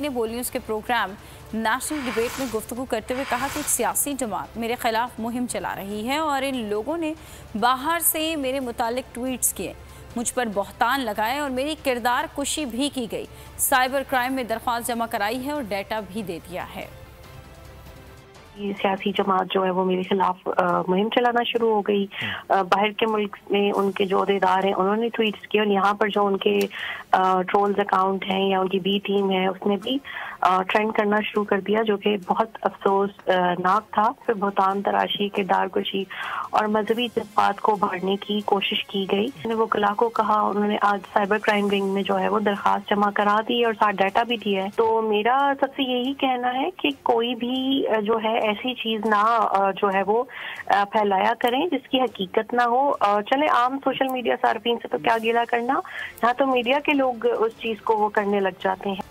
ने वो न्यूज़ के प्रोग्राम नेशनल डिबेट में गुफ्तगू करते हुए कहा कि एक सियासी जमात मेरे खिलाफ मुहिम चला रही है और इन लोगों ने बाहर से मेरे मुतालिक ट्वीट्स किए, मुझ पर बहतान लगाए और मेरी किरदार कुशी भी की गई। साइबर क्राइम में दरख्वास्त जमा कराई है और डेटा भी दे दिया है। सियासी जमात जो है वो मेरे खिलाफ मुहिम चलाना शुरू हो गई। बाहर के मुल्क में उनके जो अहदेदार हैं उन्होंने ट्वीट्स किए और यहाँ पर जो उनके ट्रोल्स अकाउंट हैं या उनकी बी टीम है उसने भी ट्रेंड करना शुरू कर दिया, जो कि बहुत अफसोसनाक था। फिर बहुतान तराशी, किरदार कुशी और मजहबी जज्बात को उभारने की कोशिश की गई। उन्होंने वकला को कहा, उन्होंने आज साइबर क्राइम रिंग में जो है वो दरख्वास्त जमा करा दी और साथ डाटा भी दिया है। तो मेरा सबसे यही कहना है कि कोई भी जो है ऐसी चीज ना जो है वो फैलाया करें जिसकी हकीकत ना हो। चले आम सोशल मीडिया सार्फिन से तो क्या गिला करना, यहाँ तो मीडिया के लोग उस चीज को वो करने लग जाते हैं।